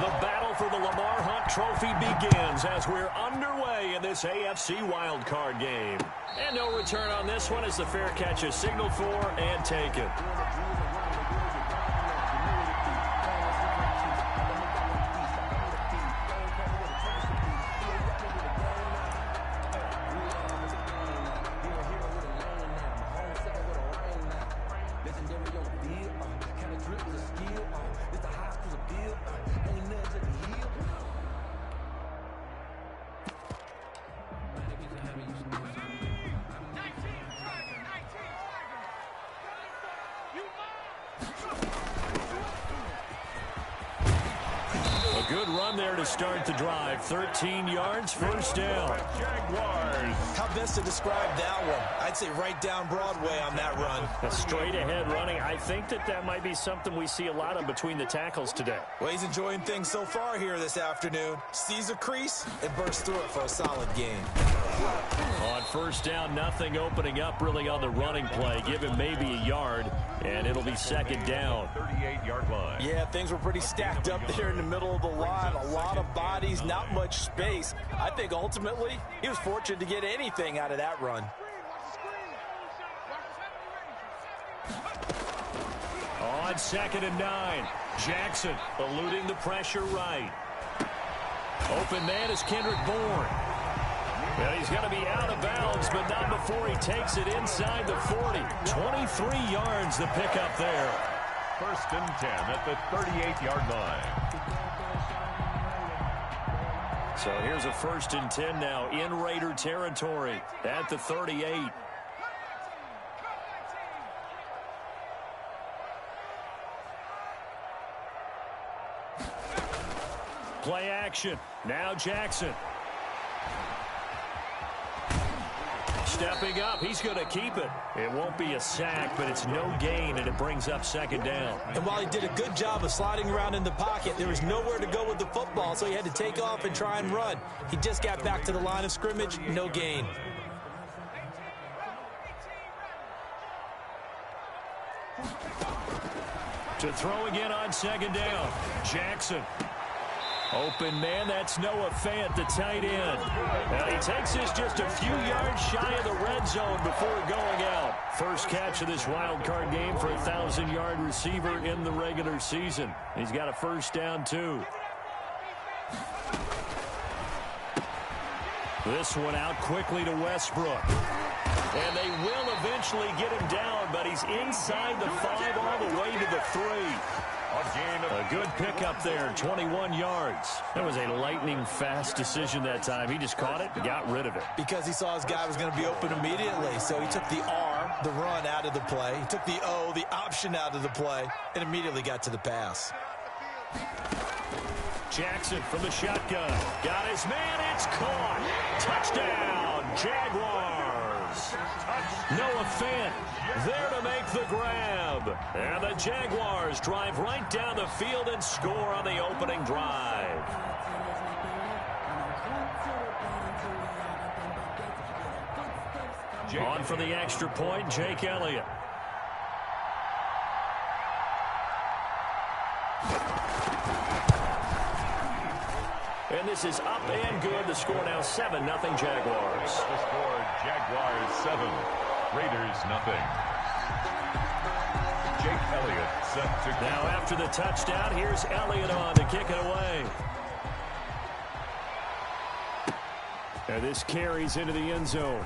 The battle for the Lamar Hunt Trophy begins as we're underway in this AFC wildcard game. And no return on this one as the fair catch is signaled for and taken. Good run there to start the drive. 13 yards, first down. Jaguars. How best to describe that one? I'd say right down Broadway on that run. A straight ahead running. I think that might be something we see a lot of between the tackles today. Well, he's enjoying things so far here this afternoon. Sees a crease and bursts through it for a solid gain. On first down, nothing opening up really on the running play. Give him maybe a yard, and it'll be second down. 38-yard line. Yeah, things were pretty stacked up there in the middle of the line. A lot of bodies, not much space. I think ultimately he was fortunate to get anything out of that run. On 2nd and 9, Jackson eluding the pressure right. Open man is Kendrick Bourne. Well, he's going to be out of bounds, but not before he takes it inside the 40. 23 yards the pickup there. 1st and 10 at the 38-yard line. So here's a 1st and 10 now in Raider territory at the 38. Play action. Now Jackson. Stepping up, he's going to keep it. It won't be a sack, but it's no gain, and it brings up second down. And while he did a good job of sliding around in the pocket, there was nowhere to go with the football, so he had to take off and try and run. He just got back to the line of scrimmage, no gain. To throw again on second down, Jackson. Open man, that's Noah Fant, the tight end. Now he takes this just a few yards shy of the red zone before going out. First catch of this wild card game for a 1,000-yard receiver in the regular season. He's got a first down, too. This one out quickly to Westbrook. And they will eventually get him down, but he's inside the 5 all the way to the 3. A good pickup there, 21 yards. That was a lightning-fast decision that time. He just caught it and got rid of it. Because he saw his guy was going to be open immediately. So he took the R, the run, out of the play. He took the O, the option, out of the play, and immediately got to the pass. Jackson from the shotgun. Got his man. It's caught. Touchdown, Jaguars. Noah Fant there to make the grab. And the Jaguars drive right down the field and score on the opening drive. On for the extra point, Jake Elliott. And this is up and good. The score now 7-0 Jaguars. The score, Jaguars 7, Raiders 0. Jake Elliott set to go. Now after the touchdown, here's Elliott on to kick it away. And this carries into the end zone.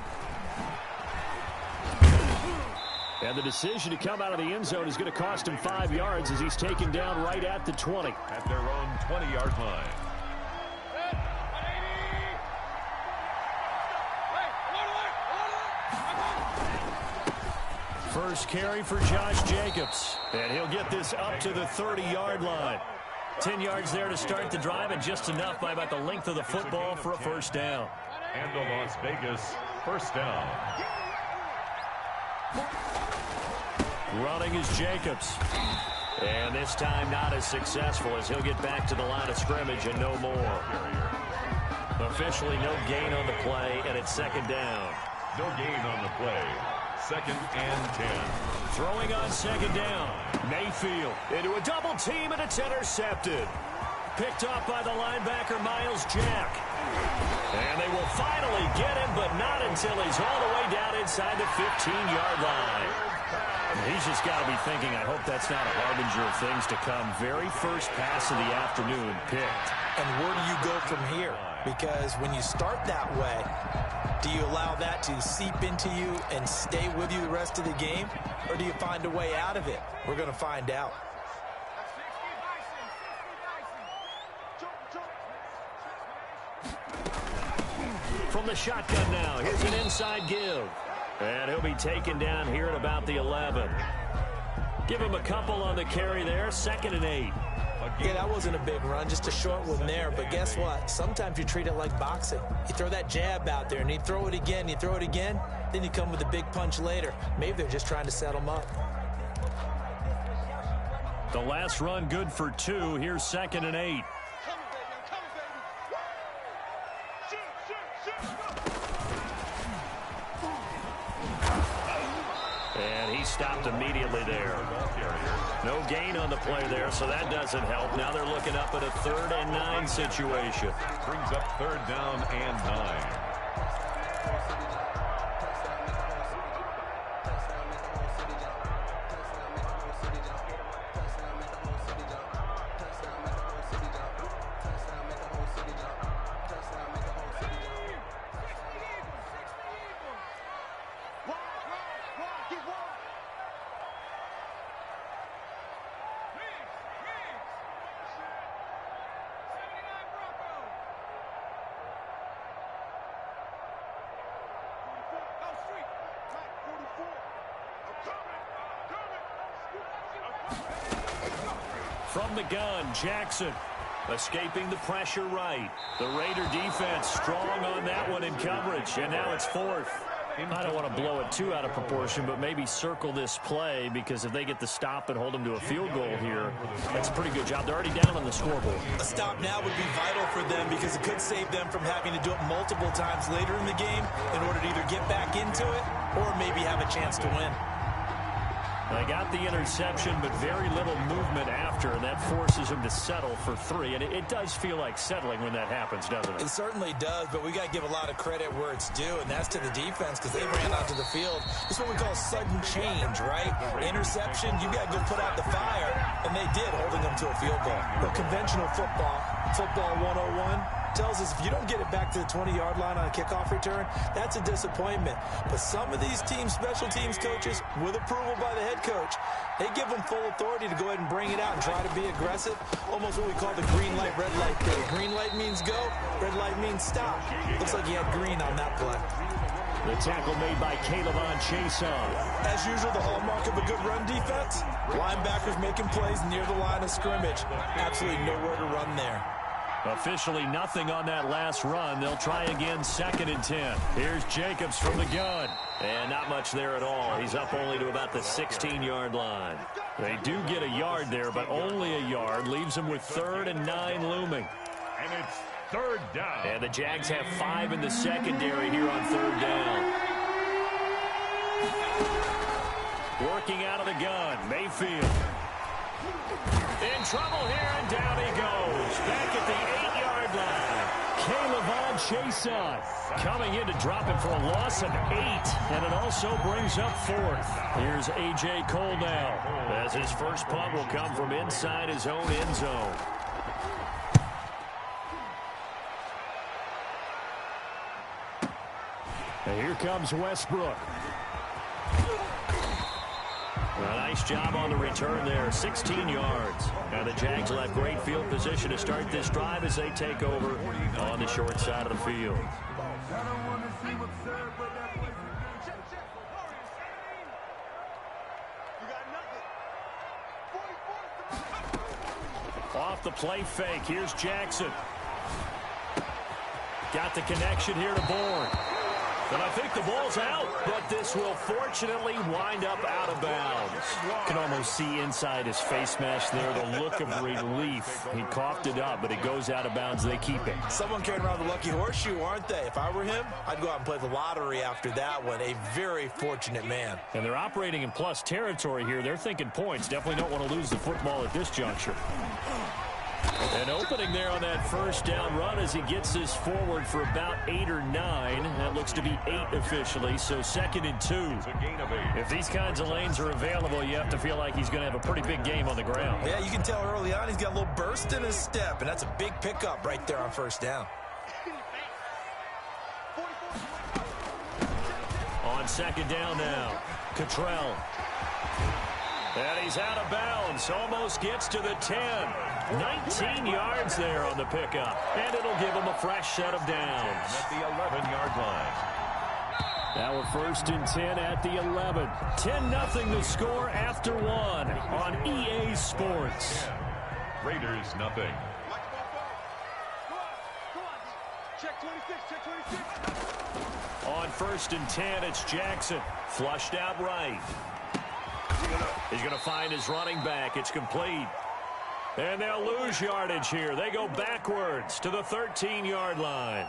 And the decision to come out of the end zone is going to cost him 5 yards as he's taken down right at the 20. At their own 20-yard line. First carry for Josh Jacobs. And he'll get this up to the 30-yard line. 10 yards there to start the drive, and just enough by about the length of the football for a first down. And the Las Vegas first down. Running is Jacobs. And this time not as successful as he'll get back to the line of scrimmage and no more. Officially no gain on the play, and it's second down. No gain on the play. 2nd and 10. Throwing on second down. Mayfield into a double team, and it's intercepted. picked off by the linebacker, Miles Jack. And they will finally get him, but not until he's all the way down inside the 15-yard line. He's just got to be thinking, I hope that's not a harbinger of things to come. Very first pass of the afternoon picked. And where do you go from here? Because when you start that way, do you allow that to seep into you and stay with you the rest of the game? Or do you find a way out of it? We're going to find out. From the shotgun now, here's an inside give. And he'll be taken down here at about the 11. Give him a couple on the carry there, 2nd and 8. Yeah, that wasn't a big run, just a short one there. But guess what? Sometimes you treat it like boxing. You throw that jab out there, and you throw it again, then you come with a big punch later. Maybe they're just trying to set them up. The last run good for 2. Here's 2nd and 8. And he stopped immediately there. No gain on the play there, so that doesn't help. Now they're looking up at a 3rd and 9 situation. Brings up 3rd down and 9. From the gun, Jackson escaping the pressure right. The Raider defense strong on that one in coverage, and now it's 4th. I don't want to blow it too out of proportion, but maybe circle this play, because if they get the stop and hold them to a field goal here, that's a pretty good job. They're already down on the scoreboard. A stop now would be vital for them, because it could save them from having to do it multiple times later in the game in order to either get back into it or maybe have a chance to win. They got the interception, but very little movement after, and that forces them to settle for 3. And it does feel like settling when that happens, doesn't it? It certainly does, but we got to give a lot of credit where it's due, and that's to the defense, because they ran onto the field. This is what we call sudden change, right? Interception, you got to go put out the fire, and they did, holding them to a field goal. But conventional football 101, tells us if you don't get it back to the 20-yard line on a kickoff return, that's a disappointment. But some of these teams, special teams coaches, with approval by the head coach, they give them full authority to go ahead and bring it out and try to be aggressive. Almost what we call the green light, red light thing. Green light means go, red light means stop. Looks like he had green on that play. The tackle made by Caleb Chason. As usual, the hallmark of a good run defense, linebackers making plays near the line of scrimmage. Absolutely nowhere to run there. Officially nothing on that last run. They'll try again, 2nd and 10. Here's Jacobs from the gun. And not much there at all. He's up only to about the 16-yard line. They do get a yard there, but only a yard. Leaves them with 3rd and 9 looming. And it's 3rd down. And the Jags have 5 in the secondary here on 3rd down. Working out of the gun, Mayfield. In trouble here, and down he goes. Back at the 8-yard line. Caleb Chason coming in to drop him for a loss of 8. And it also brings up 4th. Here's A.J. Cole now, as his first punt will come from inside his own end zone. And here comes Westbrook. A nice job on the return there, 16 yards. Now the Jags will have great field position to start this drive as they take over on the short side of the field. Off the play fake, here's Jackson. Got the connection here to Bourne. And I think the ball's out, but this will fortunately wind up out of bounds. You can almost see inside his face mask there the look of relief. He coughed it up, but it goes out of bounds. They keep it. Someone carrying around the lucky horseshoe, aren't they? If I were him, I'd go out and play the lottery after that one. A very fortunate man. And they're operating in plus territory here. They're thinking points. Definitely don't want to lose the football at this juncture. An opening there on that first down run as he gets this forward for about 8 or 9. That looks to be 8 officially, so 2nd and 2. If these kinds of lanes are available, you have to feel like he's going to have a pretty big game on the ground. Yeah, you can tell early on he's got a little burst in his step, and that's a big pickup right there on first down. On 2nd down now, Cottrell. And he's out of bounds, almost gets to the 10. 19 yards there on the pickup, and it'll give him a fresh set of downs. At the 11-yard line. Now we're 1st and 10 at the 11. 10-0 the score after 1 on EA Sports. Raiders nothing. Check 26, check 26. On 1st and 10, it's Jackson. Flushed out right. He's going to find his running back. It's complete. And they'll lose yardage here. They go backwards to the 13-yard line.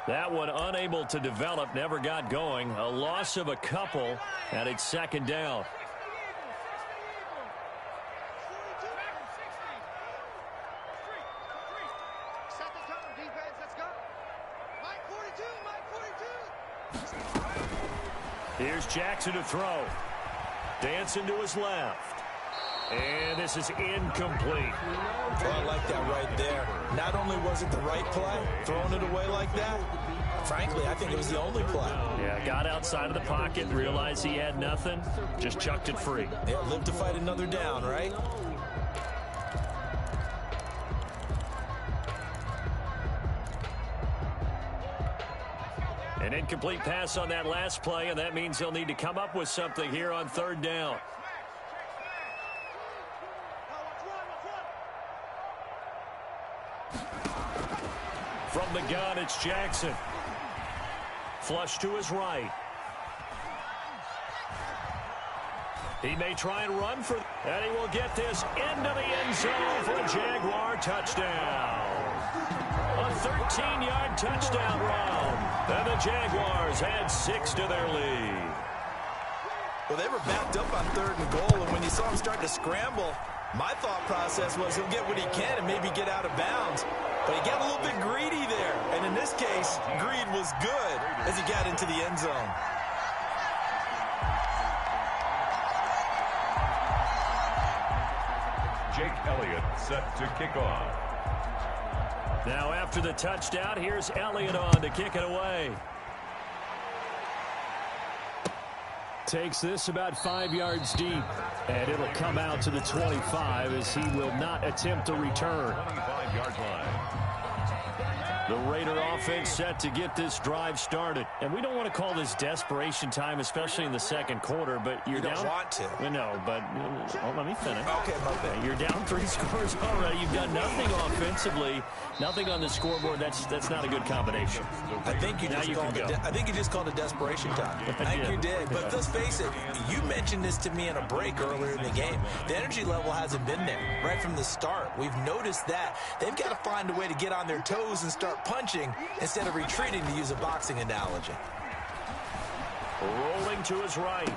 That one unable to develop, never got going. A loss of a couple, and it's 2nd down. Here's Jackson to throw. Dancing to his left. And this is incomplete. Well, I like that right there. Not only was it the right play, throwing it away like that, frankly, I think it was the only play. Yeah, got outside of the pocket, realized he had nothing, just chucked it free. Yeah, live to fight another down, right? An incomplete pass on that last play, and that means they'll need to come up with something here on 3rd down. From the gun, it's Jackson. Flush to his right. He may try and run for, and he will get this into the end zone for a Jaguar touchdown. A 13-yard touchdown run. And the Jaguars add 6 to their lead. Well, they were backed up on 3rd and goal, and when you saw him start to scramble, my thought process was he'll get what he can and maybe get out of bounds. But he got a little bit greedy there. And in this case, greed was good as he got into the end zone. Jake Elliott set to kick off. Now after the touchdown, here's Elliott on to kick it away. Takes this about 5 yards deep, and it'll come out to the 25 as he will not attempt a return. 25-yard line. The Raider offense set to get this drive started. And we don't want to call this desperation time, especially in the 2nd quarter, but you're down. You don't want to. No, but let me finish. Okay, my bad. You're down 3 scores already. You've done nothing offensively, nothing on the scoreboard. That's not a good combination. I think you just called it desperation time. I think you did. But let's face it, you mentioned this to me in a break earlier in the game. The energy level hasn't been there right from the start. We've noticed that. They've got to find a way to get on their toes and start punching instead of retreating, to use a boxing analogy. Rolling to his right.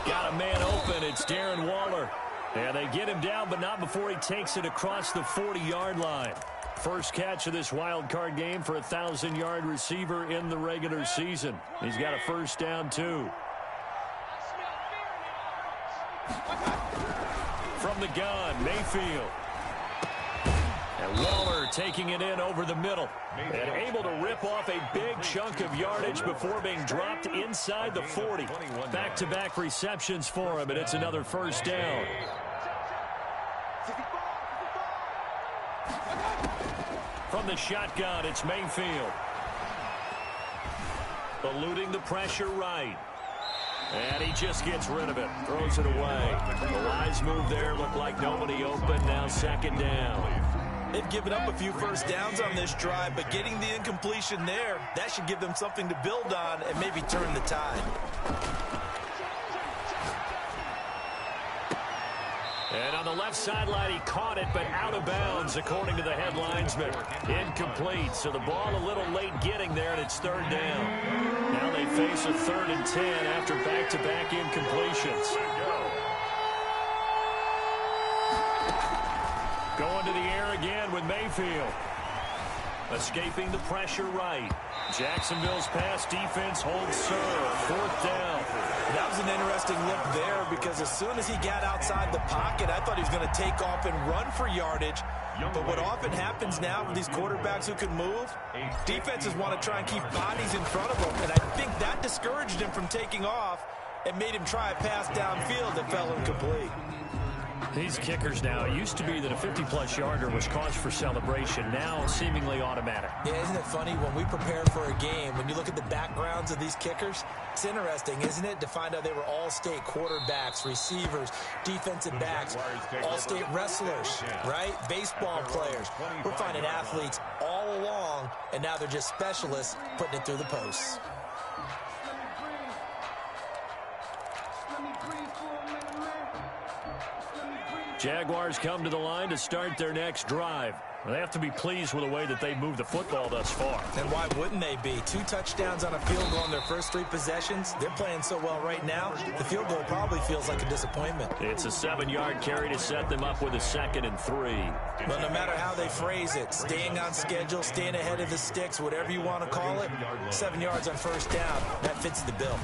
Got a man open. It's Darren Waller. And they get him down, but not before he takes it across the 40-yard line. First catch of this wild card game for a 1,000-yard receiver in the regular season. He's got a first down, too. From the gun, Mayfield. And Waller taking it in over the middle and able to rip off a big chunk of yardage before being dropped inside the 40. Back-to-back receptions for him, and it's another first down. From the shotgun, it's Mayfield. Eluding the pressure right. And he just gets rid of it, throws it away. The wise move there, looked like nobody open, now 2nd down. They've given up a few first downs on this drive, but getting the incompletion there, that should give them something to build on and maybe turn the tide. And on the left sideline, he caught it, but out of bounds, according to the headlinesman. Incomplete, so the ball a little late getting there, and it's 3rd down. Now they face a 3rd and 10 after back-to-back incompletions. Going to the air again with Mayfield. Escaping the pressure right. Jacksonville's pass defense holds serve. 4th down. That was an interesting look there because as soon as he got outside the pocket, I thought he was going to take off and run for yardage. But what often happens now with these quarterbacks who can move, defenses want to try and keep bodies in front of them. And I think that discouraged him from taking off and made him try a pass downfield that fell incomplete. These kickers now, it used to be that a 50-plus yarder was cause for celebration. Now seemingly automatic. Yeah, isn't it funny when we prepare for a game, when you look at the backgrounds of these kickers, it's interesting, isn't it, to find out they were all-state quarterbacks, receivers, defensive backs, all-state wrestlers, right? Baseball players. We're finding athletes all along, and now they're just specialists putting it through the posts. Jaguars come to the line to start their next drive. They have to be pleased with the way that they've moved the football thus far. And why wouldn't they be? 2 touchdowns on a field goal in their first 3 possessions. They're playing so well right now, the field goal probably feels like a disappointment. It's a 7-yard carry to set them up with a 2nd and 3. Well, no matter how they phrase it, staying on schedule, staying ahead of the sticks, whatever you want to call it, 7 yards on first down, that fits the bill.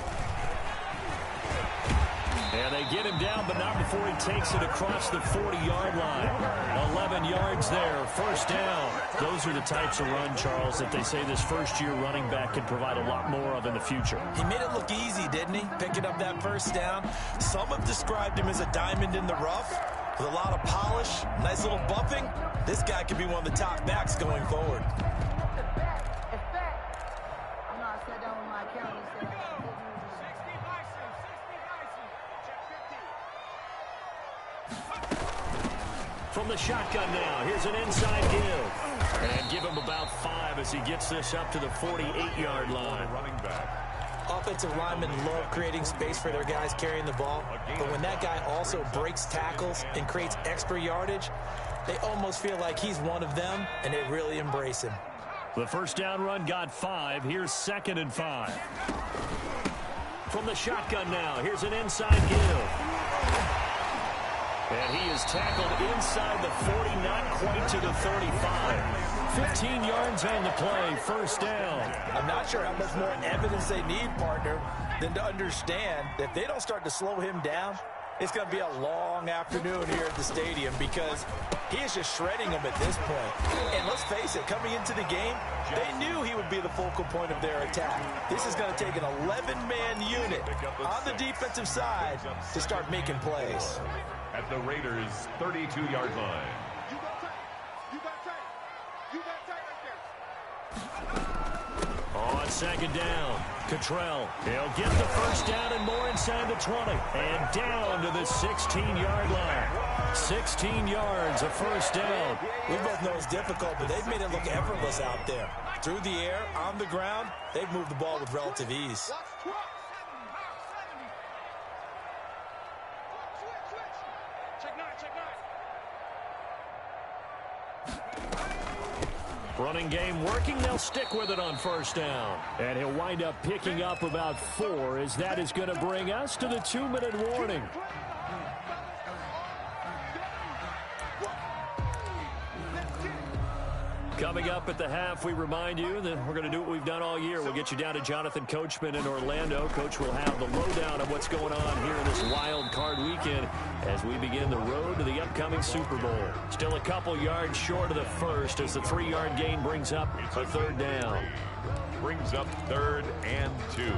And they get him down, but not before he takes it across the 40-yard line. 11 yards there, first down. Those are the types of run, Charles, that they say this first-year running back can provide a lot more of in the future. He made it look easy, didn't he? Picking up that first down. Some have described him as a diamond in the rough with a lot of polish, nice little bumping. This guy could be one of the top backs going forward. From the shotgun now, here's an inside give. And give him about 5 as he gets this up to the 48-yard line. Running back. Offensive linemen love creating space for their guys carrying the ball, but when that guy also breaks tackles and creates extra yardage, they almost feel like he's one of them, and they really embrace him. The first down run got 5. Here's 2nd and 5. From the shotgun now, here's an inside give. And he is tackled inside the 40, not quite to the 35. 15 yards on the play, first down. I'm not sure how much more evidence they need, partner, than to understand that if they don't start to slow him down, it's going to be a long afternoon here at the stadium because he is just shredding them at this point. And let's face it, coming into the game, they knew he would be the focal point of their attack. This is going to take an 11-man unit on the defensive side to start making plays. At the Raiders' 32-yard line. You got tight. You got tight. You got tight right there. On 2nd down, Cottrell. He'll get the first down and more inside the 20. And down to the 16-yard line. 16 yards, a first down. We both know it's difficult, but they've made it look effortless out there. Through the air, on the ground, they've moved the ball with relative ease. Running game working. They'll stick with it on first down. And he'll wind up picking up about 4 as that is going to bring us to the 2-minute warning. Coming up at the half, we remind you that we're going to do what we've done all year. We'll get you down to Jonathan Coachman in Orlando. Coach will have the lowdown of what's going on here in this wild card weekend as we begin the road to the upcoming Super Bowl. Still a couple yards short of the first as the 3-yard gain brings up a 3rd down. Brings up 3rd and 2.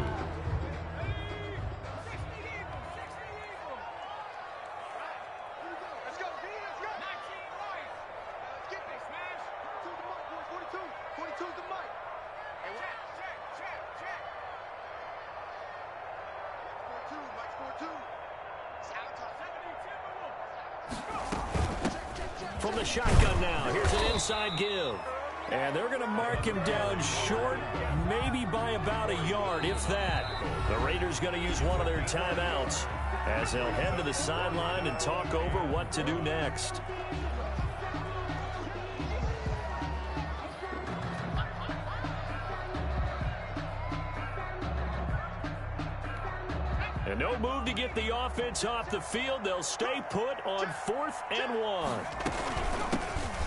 From the shotgun now, here's an inside give. And they're going to mark him down short, maybe by about a yard, if that. The Raiders going to use one of their timeouts as they'll head to the sideline and talk over what to do next. And no move to get the offense off the field. They'll stay put on 4th and 1.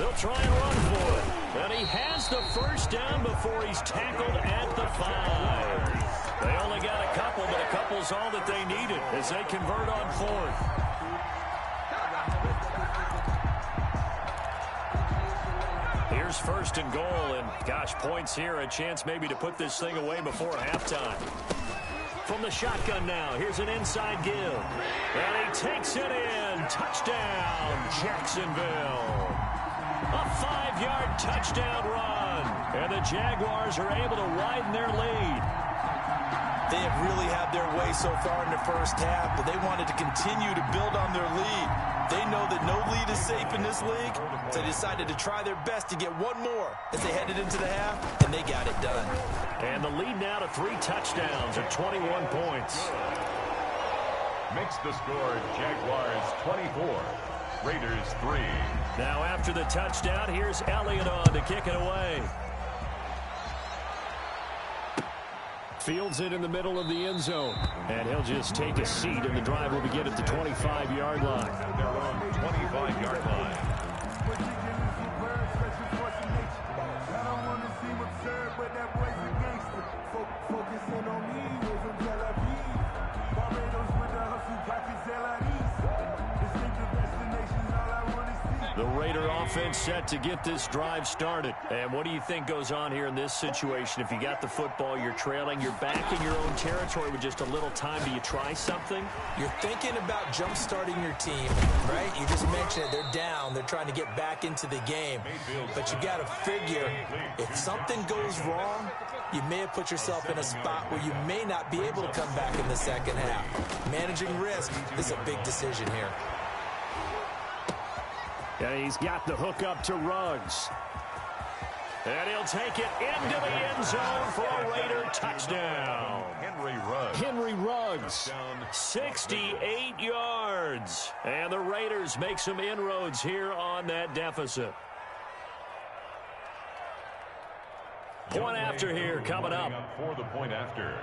They'll try and run for it. And he has the first down before he's tackled at the 5. They only got a couple, but a couple's all that they needed as they convert on 4th. Here's 1st and goal, and gosh, points here, a chance maybe to put this thing away before halftime. From the shotgun now, here's an inside give. And he takes it in. Touchdown, Jacksonville. A 5-yard touchdown run. And the Jaguars are able to widen their lead. They have really had their way so far in the first half, but they wanted to continue to build on their lead. They know that no lead is safe in this league, so they decided to try their best to get one more as they headed into the half, and they got it done. And the lead now to 3 touchdowns at 21 points. Makes the score Jaguars 24, Raiders 3. Now after the touchdown, here's Elliott on to kick it away. Fields it in the middle of the end zone. And he'll just take a seat, and the drive will begin at the 25-yard line. Their own 25-yard line. The Raider offense set to get this drive started. And what do you think goes on here in this situation? If you got the football, you're trailing, you're back in your own territory with just a little time. Do you try something? You're thinking about jump-starting your team, right? You just mentioned it. They're down. They're trying to get back into the game. But you got to figure, if something goes wrong, you may have put yourself in a spot where you may not be able to come back in the second half. Managing risk is a big decision here. And he's got the hook up to Ruggs. And he'll take it into the end zone for a Raider touchdown. Henry Ruggs, 68 yards. And the Raiders make some inroads here on that deficit. Point after here coming up. For the point after.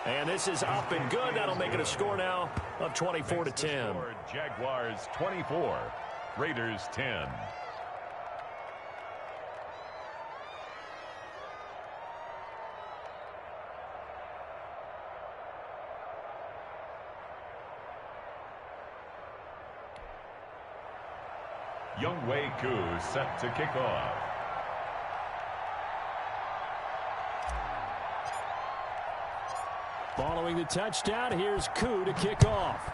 And this is up and good. That'll make it a score now of 24-10. Jaguars 24, Raiders 10. Younghoe Koo set to kick off. Following the touchdown, here's Koo to kick off.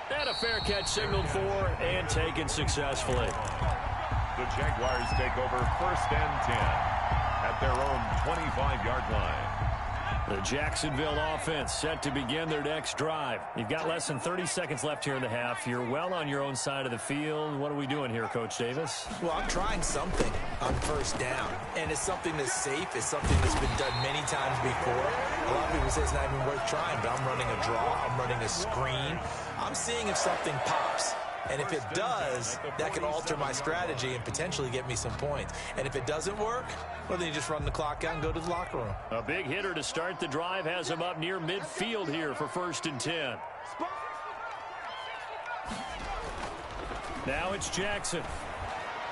And a fair catch signaled for and taken successfully. The Jaguars take over 1st and 10 at their own 25-yard line. The Jacksonville offense set to begin their next drive. You've got less than 30 seconds left here in the half. You're well on your own side of the field. What are we doing here, Coach Davis? Well, I'm trying something on 1st down, and it's something that's safe. It's something that's been done many times before. A lot of people say it's not even worth trying, but I'm running a draw. I'm running a screen. I'm seeing if something pops. And if it does, that can alter my strategy and potentially get me some points. And if it doesn't work, well, then you just run the clock out and go to the locker room. A big hitter to start the drive has him up near midfield here for 1st and 10. Now it's Jackson.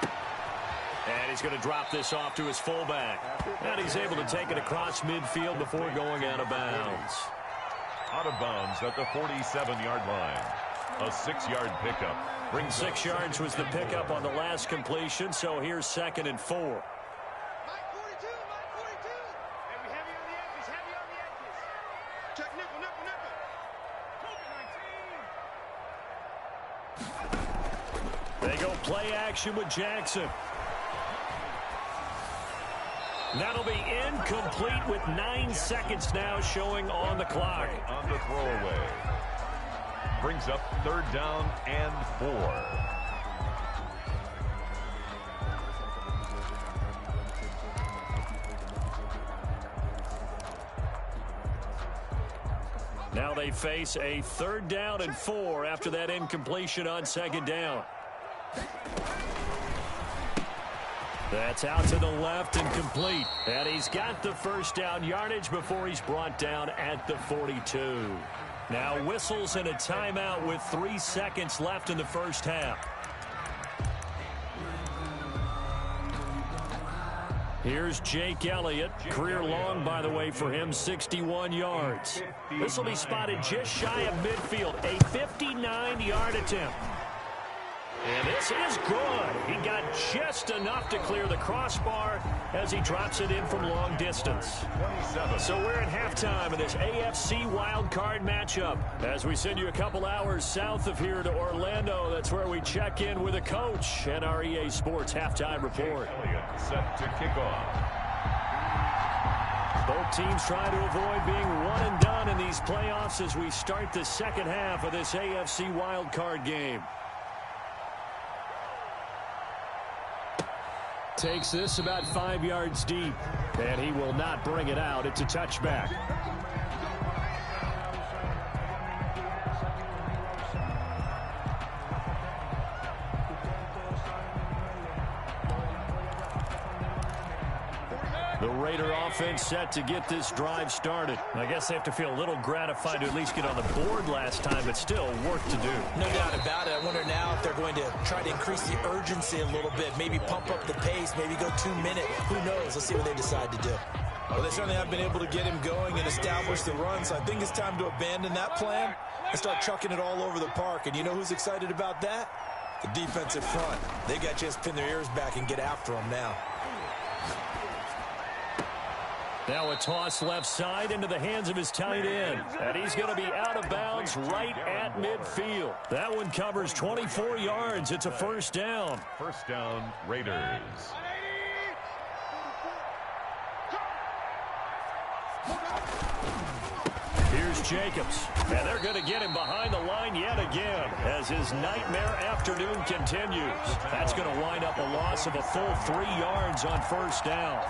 And he's going to drop this off to his fullback. And he's able to take it across midfield before going out of bounds. Out of bounds at the 47-yard line. A 6-yard pickup. 6 yards was the pickup on the last completion, so here's 2nd and 4. Mike 42, Mike 42. Heavy on the edges, heavy on the edges. Check nickel, nickel, nickel. They go play action with Jackson. That'll be incomplete with 9 seconds now showing on the clock. On the throwaway. Brings up 3rd down and 4. Now they face a 3rd down and 4 after that incompletion on 2nd down. That's out to the left and complete. And he's got the first down yardage before he's brought down at the 42. Now whistles and a timeout with 3 seconds left in the first half. Here's Jake Elliott. Career long, by the way, for him, 61 yards. This will be spotted just shy of midfield. A 59-yard attempt. And this is good. He got just enough to clear the crossbar as he drops it in from long distance. So we're at halftime of this AFC wildcard matchup. As we send you a couple hours south of here to Orlando, that's where we check in with a coach and our EA Sports halftime report. Set to kick off. Both teams trying to avoid being one and done in these playoffs as we start the second half of this AFC wildcard game. Takes this about 5 yards deep, and he will not bring it out. It's a touchback. The Raider offense set to get this drive started. I guess they have to feel a little gratified to at least get on the board last time, but still work to do. No doubt about it. I wonder now if they're going to try to increase the urgency a little bit, maybe pump up the pace, maybe go 2 minute. Who knows? Let's see what they decide to do. Well, they certainly have been able to get him going and establish the run, so I think it's time to abandon that plan and start chucking it all over the park. And you know who's excited about that? The defensive front. They got a chance to pin their ears back and get after him now. Now a toss left side into the hands of his tight end. And he's going to be out of bounds right at midfield. That one covers 24 yards. It's a first down. First down, Raiders. Here's Jacobs. And they're going to get him behind the line yet again as his nightmare afternoon continues. That's going to wind up a loss of a full 3 yards on first down.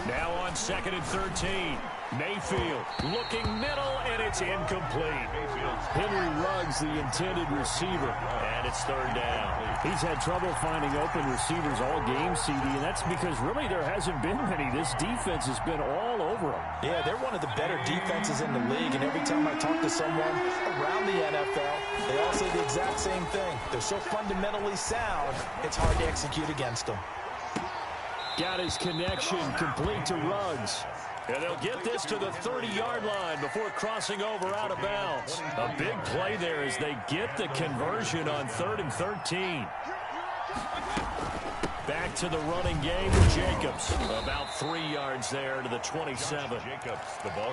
Now on 2nd and 13. Mayfield looking middle, and it's incomplete. Henry Ruggs, the intended receiver, and it's third down. He's had trouble finding open receivers all game, CD, and that's because really there hasn't been many. This defense has been all over them. Yeah, they're one of the better defenses in the league, and every time I talk to someone around the NFL, they all say the exact same thing. They're so fundamentally sound, it's hard to execute against them. Got his connection complete to Ruggs. And they'll get this to the 30-yard line before crossing over out of bounds. A big play there as they get the conversion on 3rd and 13. Back to the running game with Jacobs. About 3 yards there to the 27.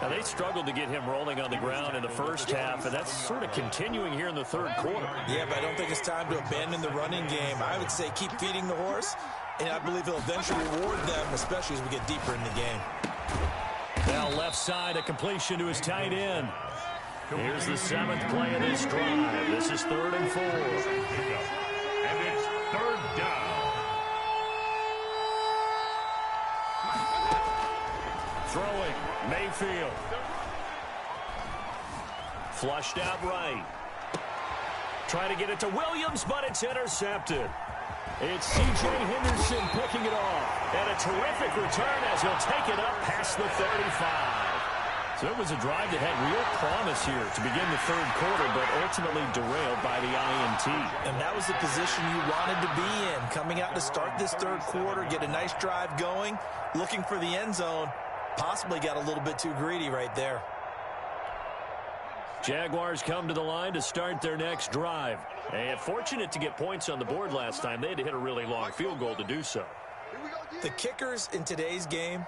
Now they struggled to get him rolling on the ground in the first half, and that's sort of continuing here in the third quarter. Yeah, but I don't think it's time to abandon the running game. I would say keep feeding the horse, and I believe he'll eventually reward them, especially as we get deeper in the game. Now left side, a completion to his tight end. Here's the 7th play of this drive. This is 3rd and 4. And it's 3rd down. Throwing, Mayfield. Flushed out right. Trying to get it to Williams, but it's intercepted. It's C.J. Henderson picking it off. And a terrific return as he'll take it up past the 35. So it was a drive that had real promise here to begin the third quarter, but ultimately derailed by the INT. And that was the position you wanted to be in. Coming out to start this third quarter, get a nice drive going, looking for the end zone. Possibly got a little bit too greedy right there. Jaguars come to the line to start their next drive. And fortunate to get points on the board last time. They had to hit a really long field goal to do so. The kickers in today's game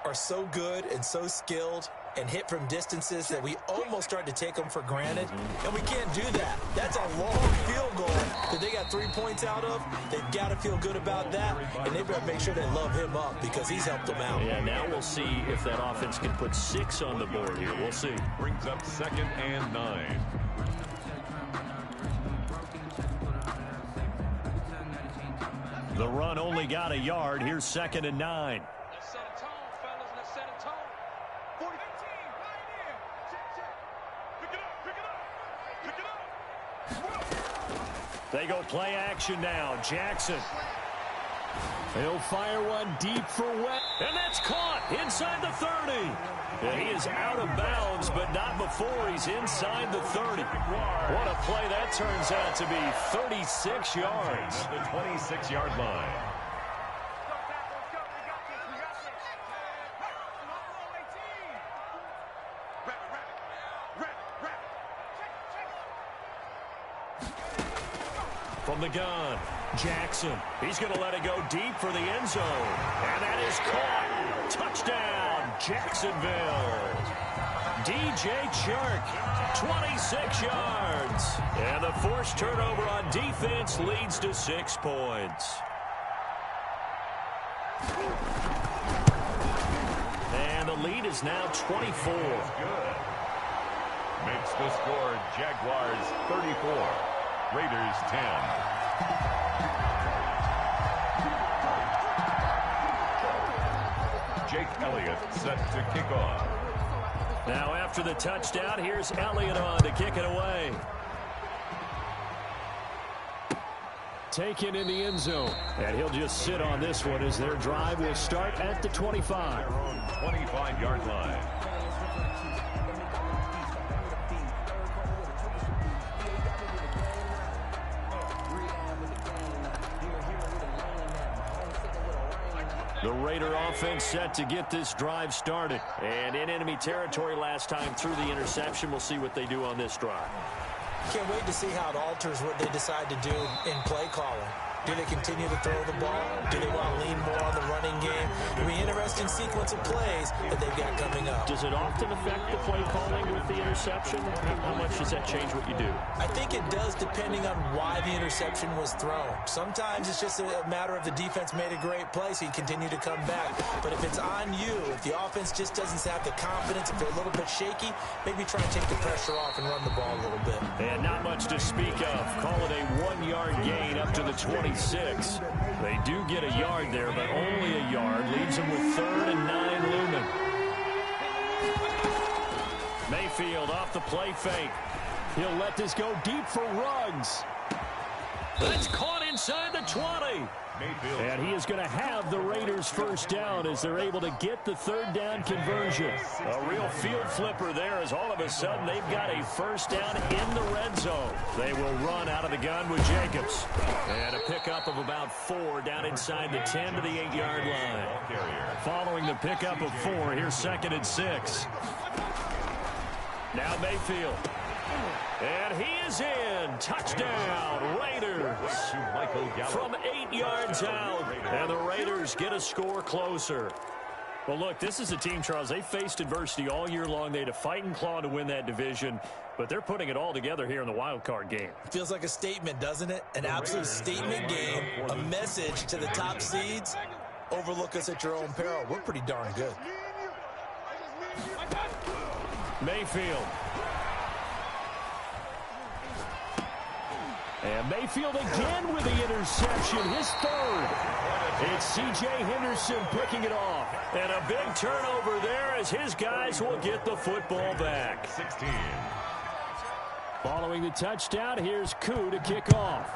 are so good and so skilled and hit from distances that we almost start to take them for granted. And we can't do that. That's a long field goal that they got 3 points out of. They've got to feel good about that. And they better make sure they love him up because he's helped them out. Yeah, now we'll see if that offense can put 6 on the board here. We'll see. Brings up 2nd and 9. The run only got a yard. Here's 2nd and 9. Let's set a tone, fellas. Let's set a tone. 40. 18, right here. Check. Pick it up. Pick it up. They go play action now. Jackson. He'll fire one deep for Wet. And that's caught inside the 30. And he is out of bounds, but not before he's inside the 30. What a play that turns out to be. 36 yards. At the 26-yard line. From the gun, Jackson. He's going to let it go deep for the end zone. And that is caught. Touchdown, Jacksonville. DJ Chark, 26 yards. And the forced turnover on defense leads to 6 points. And the lead is now 24. Good. Makes the score Jaguars 34. Raiders 10. Jake Elliott set to kick off. Now after the touchdown, here's Elliott on to kick it away. Taken in the end zone. And he'll just sit on this one as their drive will start at the 25. Their own 25-yard line. The Raider offense set to get this drive started. And in enemy territory last time through the interception. We'll see what they do on this drive. Can't wait to see how it alters what they decide to do in play calling. Do they continue to throw the ball? Do they want to lean more on the running game? It'll be an interesting sequence of plays that they've got coming up. Does it often affect the play calling with the interception? How much does that change what you do? I think it does depending on why the interception was thrown. Sometimes it's just a matter of the defense made a great play, so you continue to come back. But if it's on you, if the offense just doesn't have the confidence, if they're a little bit shaky, maybe try and take the pressure off and run the ball a little bit. And not much to speak of. Call it a 1-yard gain up to the 26. They do get a yard there, but only a yard. Leaves them with 3rd and 9 looming. Mayfield off the play fake. He'll let this go deep for Ruggs. That's caught inside the 20. Mayfield. And he is going to have the Raiders first down as they're able to get the 3rd down conversion. A real field flipper there as all of a sudden they've got a first down in the red zone. They will run out of the gun with Jacobs. And a pickup of about 4 down inside the 10 to the 8-yard line. Following the pickup of 4, here's 2nd and 6. Now Mayfield. And he is in. Touchdown, Raiders. From 8 yards out. And the Raiders get a score closer. Well, look, this is a team, Charles. They faced adversity all year long. They had to fight and claw to win that division. But they're putting it all together here in the wild card game. Feels like a statement, doesn't it? An absolute statement game. A message to the top seeds. Overlook us at your own peril. We're pretty darn good. Mayfield. And Mayfield again with the interception, his 3rd. It's C.J. Henderson picking it off. And a big turnover there as his guys will get the football back. 16. Following the touchdown, here's Koo to kick off.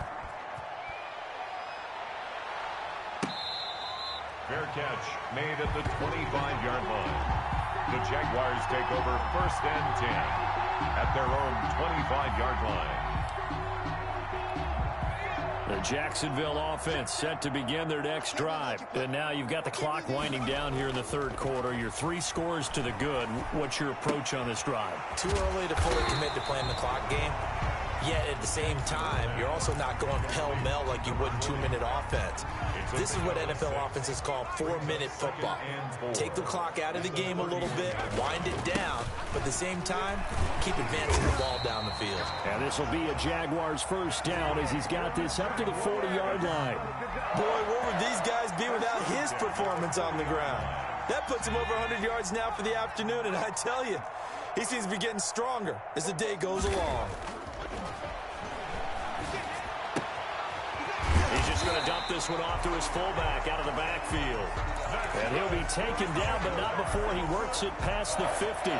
Fair catch made at the 25-yard line. The Jaguars take over 1st and 10 at their own 25-yard line. The Jacksonville offense set to begin their next drive. And now you've got the clock winding down here in the 3rd quarter. Your 3 scores to the good. What's your approach on this drive? Too early to fully commit to playing the clock game. Yet at the same time, you're also not going pell-mell like you would in 2-minute offense. This is what NFL offenses call 4-minute football. Take the clock out of the game a little bit, wind it down, but at the same time, keep advancing the ball down the field. And this will be a Jaguars first down as he's got this up to the 40-yard line. Boy, where would these guys be without his performance on the ground? That puts him over 100 yards now for the afternoon, and I tell you, he seems to be getting stronger as the day goes along. going to dump this one off to his fullback out of the backfield. And he'll be taken down, but not before he works it past the 50.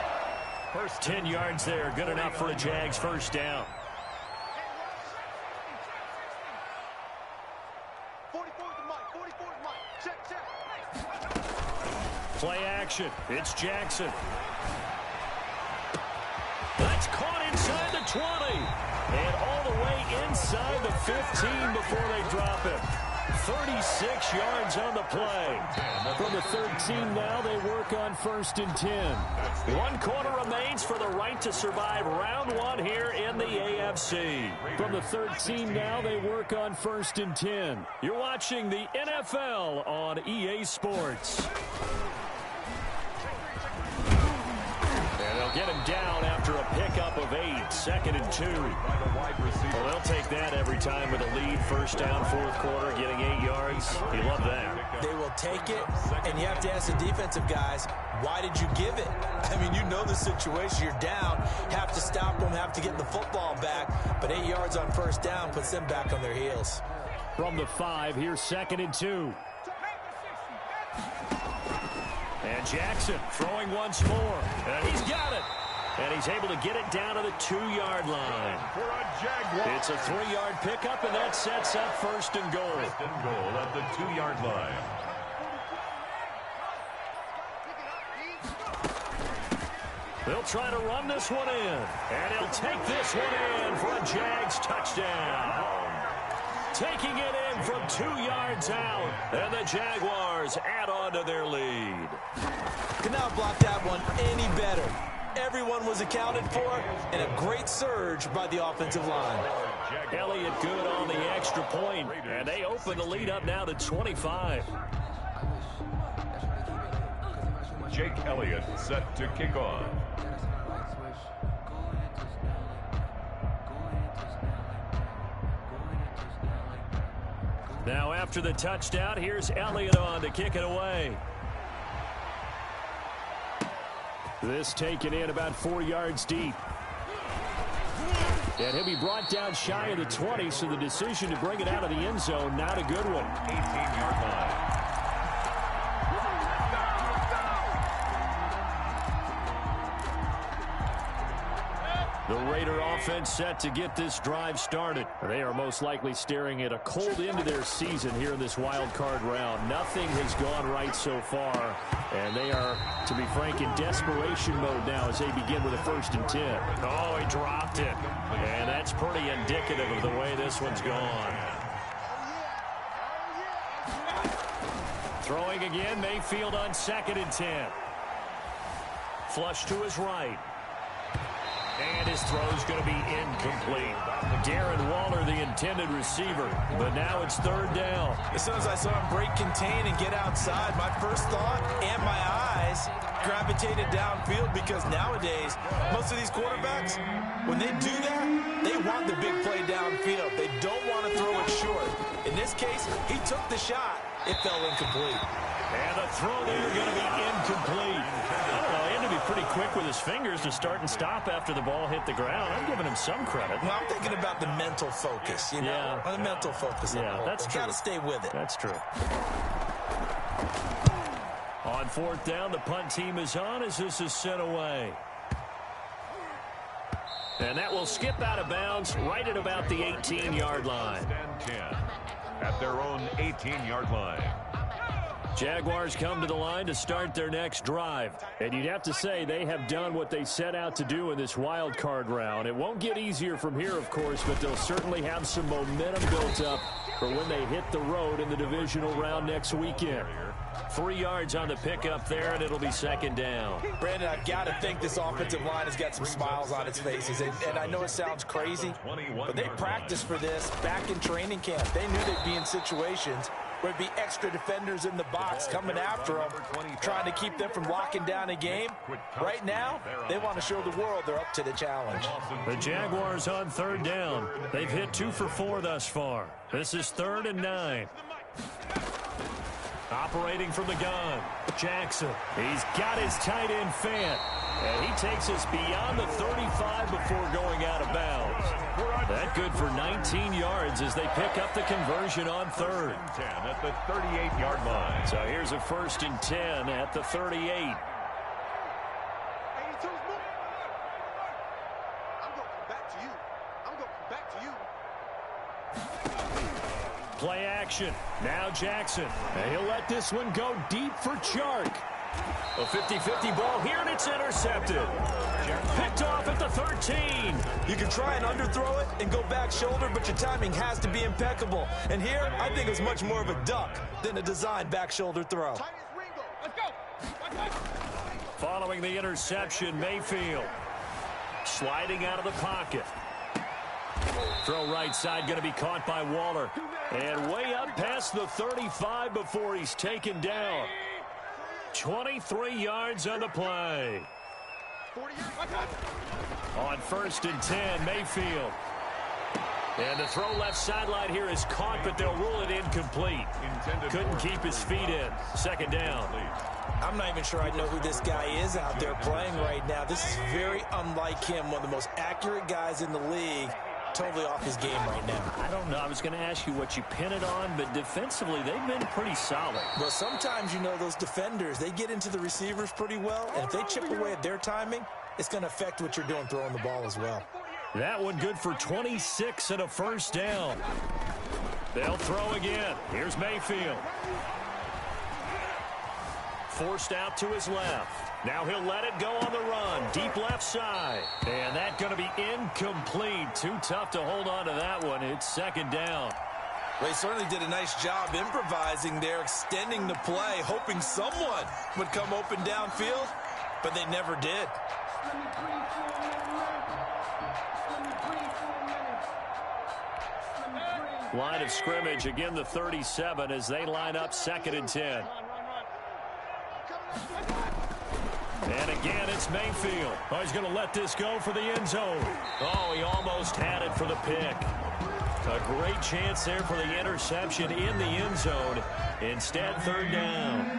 First 10 yards there, good enough for a Jags first down. 44's the mic, 44's the mic. Check. Play action. It's Jackson. That's caught inside the 20. And all the way inside the 15 before they drop him. 36 yards on the play. From the 13 now, they work on 1st and 10. 1 quarter remains for the right to survive round 1 here in the AFC. From the 13 now, they work on 1st and 10. You're watching the NFL on EA Sports. And they'll get him down after a pickup of 8. 2nd and 2. Well, they'll take that every time with a lead. First down, 4th quarter, getting 8 yards. You love that. They will take it, and you have to ask the defensive guys, why did you give it? I mean, you know the situation. You're down, have to stop them, have to get the football back. But 8 yards on first down puts them back on their heels. From the 5, here's 2nd and 2. And Jackson throwing once more. And he's got it. And he's able to get it down to the 2-yard line. It's a 3-yard pickup, and that sets up 1st and goal. 1st and goal at the 2-yard line. They'll try to run this one in. And he'll take this one in for a Jags touchdown. Taking it in from 2 yards out. And the Jaguars add on to their lead. Could not block that one any better. Everyone was accounted for, and a great surge by the offensive line. Elliott good on the extra point, and they open the lead up now to 25. Jake Elliott set to kick off. Now after the touchdown, here's Elliott on to kick it away. This taken in about 4 yards deep. And he'll be brought down shy of the 20, so the decision to bring it out of the end zone, not a good one. 18-yard line. The Raider offense set to get this drive started. They are most likely staring at a cold end to their season here in this wild card round. Nothing has gone right so far, and they are, to be frank, in desperation mode now as they begin with a 1st and 10. Oh, he dropped it. And that's pretty indicative of the way this one's gone. Throwing again, Mayfield on 2nd and 10. Flush to his right. And his throw's going to be incomplete. Darren Waller, the intended receiver. But now it's 3rd down. As soon as I saw him break contain and get outside, my first thought and my eyes gravitated downfield, because nowadays, most of these quarterbacks, when they do that, they want the big play downfield. They don't want to throw it short. In this case, he took the shot. It fell incomplete. And the throw there going to be incomplete. I don't know, he had to be pretty quick with his fingers to start and stop after the ball hit the ground. I'm giving him some credit. Well, I'm thinking about the mental focus, you know? Yeah. The mental focus. Yeah, that's true. Got to stay with it. That's true. On 4th down, the punt team is on as this is sent away. And that will skip out of bounds right at about the 18-yard line. 10 at their own 18-yard line. Jaguars come to the line to start their next drive. And you'd have to say they have done what they set out to do in this wild card round. It won't get easier from here, of course, but they'll certainly have some momentum built up for when they hit the road in the divisional round next weekend. 3 yards on the pickup there, and it'll be 2nd down. Brandon, I've got to think this offensive line has got some smiles on its faces. And I know it sounds crazy, but they practiced for this back in training camp. They knew they'd be in situations where it'd be extra defenders in the box coming after them, trying to keep them from locking down a game. Right now, they want to show the world they're up to the challenge. The Jaguars on 3rd down. They've hit 2 for 4 thus far. This is 3rd and 9. Operating from the gun, Jackson. He's got his tight end Fant. And he takes us beyond the 35 before going out of bounds. That good for 19 yards as they pick up the conversion on third. 10 at the 38-yard line. So here's a 1st and 10 at the 38. Play action. Now Jackson. And he'll let this one go deep for Chark. A 50-50 ball here, and it's intercepted. Picked off at the 13. You can try and underthrow it and go back shoulder, but your timing has to be impeccable. And here, I think it's much more of a duck than a designed back shoulder throw. Let's go. Following the interception, Mayfield. Sliding out of the pocket. Throw right side, going to be caught by Waller. And way up past the 35 before he's taken down. 23 yards on the play. On 1st and 10, Mayfield. And the throw left sideline here is caught, but they'll rule it incomplete. Couldn't keep his feet in. 2nd down. I'm not even sure I know who this guy is out there playing right now. This is very unlike him, one of the most accurate guys in the league. Totally off his game right now. I don't know. I was going to ask you what you pin it on, but defensively, they've been pretty solid. Well, sometimes, you know, those defenders, they get into the receivers pretty well, and if they chip away at their timing, it's going to affect what you're doing throwing the ball as well. That one good for 26 and a 1st down. They'll throw again. Here's Mayfield. Forced out to his left. Now he'll let it go on the run. Deep left side. And that's going to be incomplete. Too tough to hold on to that one. It's 2nd down. They certainly did a nice job improvising there, extending the play, hoping someone would come open downfield, but they never did. Line of scrimmage, again the 37 as they line up 2nd and 10. And again, it's Mayfield. Oh, he's going to let this go for the end zone. Oh, he almost had it for the pick. A great chance there for the interception in the end zone. Instead, 3rd down.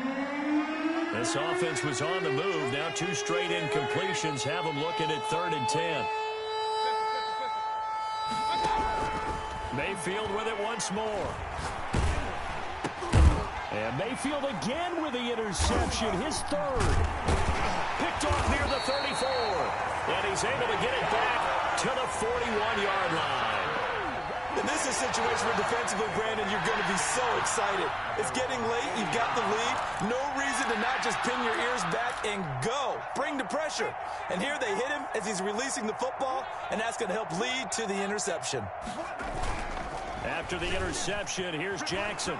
This offense was on the move. Now 2 straight incompletions have them looking at 3rd and 10. Mayfield with it once more. And Mayfield again with the interception, his 3rd. Picked off near the 34. And he's able to get it back to the 41-yard line. And this is a situation where defensively, Brandon, you're going to be so excited. It's getting late. You've got the lead. No reason to not just pin your ears back and go. Bring the pressure. And here they hit him as he's releasing the football, and that's going to help lead to the interception. After the interception, here's Jackson.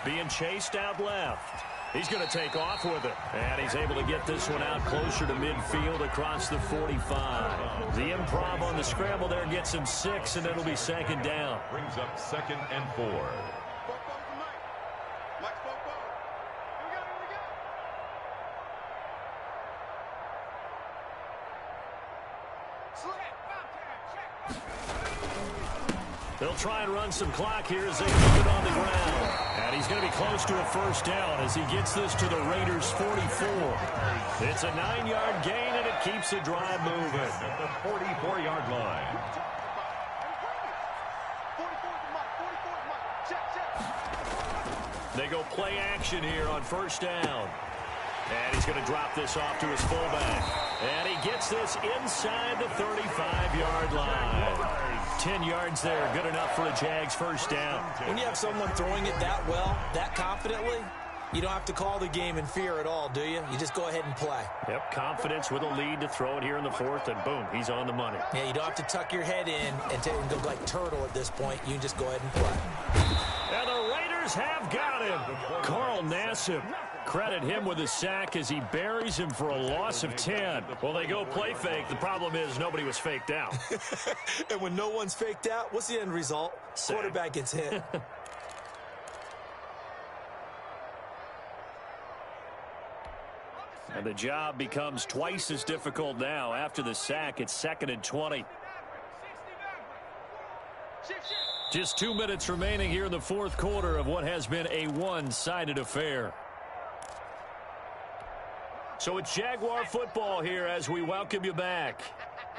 Being chased out left. He's going to take off with it. And he's able to get this one out closer to midfield across the 45. The improv on the scramble there gets him 6, and it'll be 2nd down. Brings up 2nd and 4. They'll try and run some clock here as they keep it on the ground. And he's going to be close to a 1st down as he gets this to the Raiders' 44. It's a 9-yard gain, and it keeps the drive moving. At the 44-yard line. They go play action here on 1st down. And he's going to drop this off to his fullback. And he gets this inside the 35-yard line. 10 yards there, good enough for a Jags 1st down. When you have someone throwing it that well, that confidently, you don't have to call the game in fear at all, do you? You just go ahead and play. Yep, confidence with a lead to throw it here in the 4th, and boom, he's on the money. Yeah, you don't have to tuck your head in and go like turtle at this point. You can just go ahead and play. And the Raiders have got him. Carl Nassib. Credit him with a sack as he buries him for a loss of 10. Well, they go play fake. The problem is nobody was faked out. And when no one's faked out, what's the end result? Sack. Quarterback gets hit. And the job becomes twice as difficult now. After the sack, it's 2nd and 20. Just 2 minutes remaining here in the fourth quarter of what has been a one-sided affair. So it's Jaguar football here as we welcome you back.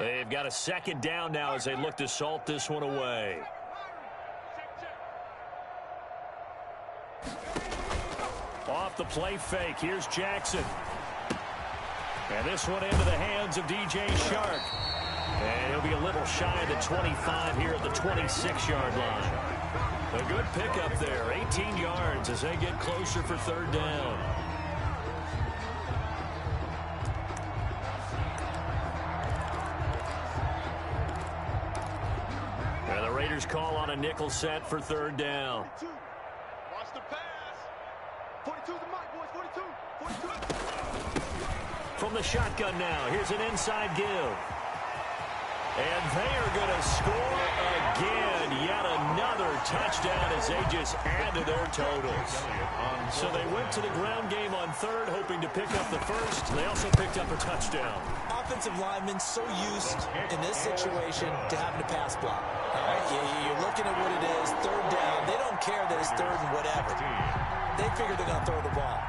They've got a second down now as they look to salt this one away. Off the play fake, here's Jackson. And this one into the hands of DJ Shark. And he'll be a little shy of the 25 here at the 26-yard line. A good pickup there, 18 yards as they get closer for third down. And the Raiders call on a nickel set for third down. Watch the pass. 42 the mic, boys. 42. 42. From the shotgun now, here's an inside give. And they are going to score again. Yet another touchdown as they just add to their totals. So they went to the ground game on third, hoping to pick up the first. They also picked up a touchdown. Offensive linemen so used in this situation to having to pass block. All right? You're looking at what it is, third down. They don't care that it's third and whatever. They figure they're going to throw the ball.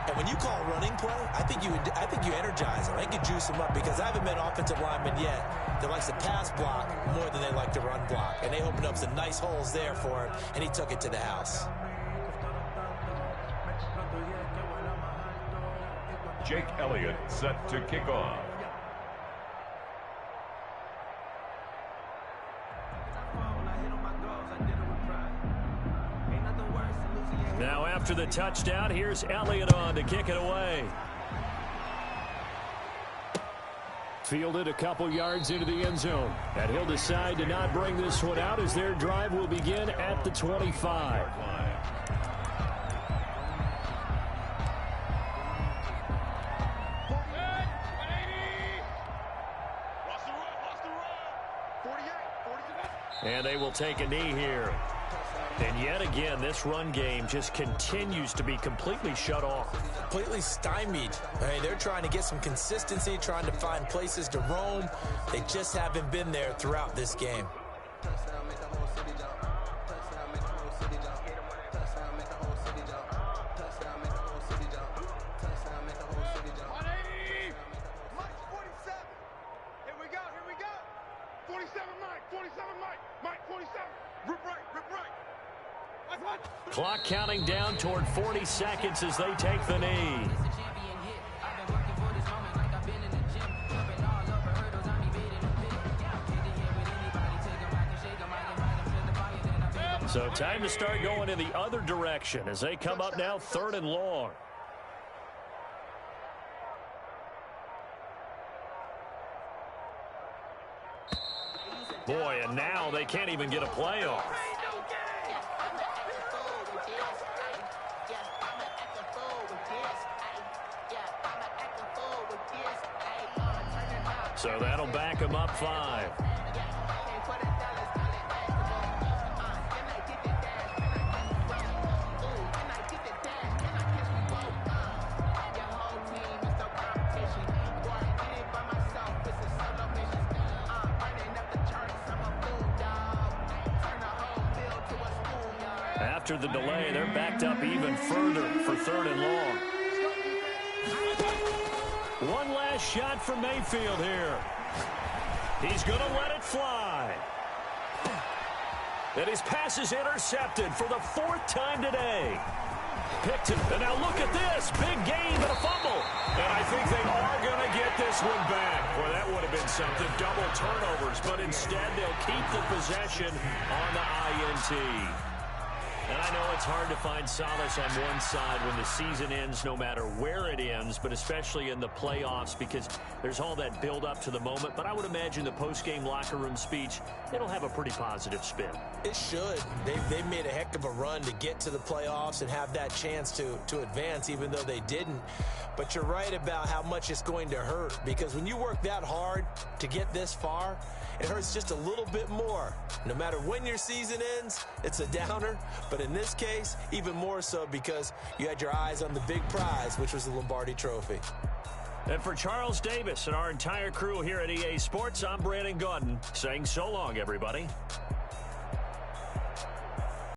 And when you call a running play, I think you energize them. I think you juice them up because I haven't met offensive linemen yet that likes to pass block more than they like to run block. And they opened up some nice holes there for him, and he took it to the house. Jake Elliott set to kick off. Now after the touchdown, here's Elliott on to kick it away. Fielded a couple yards into the end zone. And he'll decide to not bring this one out as their drive will begin at the 25. And they will take a knee here. And yet again, this run game just continues to be completely shut off. Completely stymied. I mean, they're trying to get some consistency, trying to find places to roam. They just haven't been there throughout this game. Clock counting down toward 40 seconds as they take the knee. So time to start going in the other direction as they come up now third and long. Boy, and now they can't even get a play off. So that'll back him up 5. After the delay, they're backed up even further for third and long. One last shot from Mayfield here. He's going to let it fly. And his pass is intercepted for the 4th time today. Picked him. And now look at this. Big gain and a fumble. And I think they are going to get this one back. Boy, that would have been something. Double turnovers. But instead, they'll keep the possession on the INT. And I know it's hard to find solace on one side when the season ends, no matter where it ends, but especially in the playoffs because there's all that build up to the moment. But I would imagine the post-game locker room speech, it'll have a pretty positive spin. It should. They've made a heck of a run to get to the playoffs and have that chance to advance, even though they didn't. But you're right about how much it's going to hurt because when you work that hard to get this far, it hurts just a little bit more. No matter when your season ends, it's a downer. But in this case, even more so because you had your eyes on the big prize, which was the Lombardi Trophy. And for Charles Davis and our entire crew here at EA Sports, I'm Brandon Gaudin saying so long, everybody.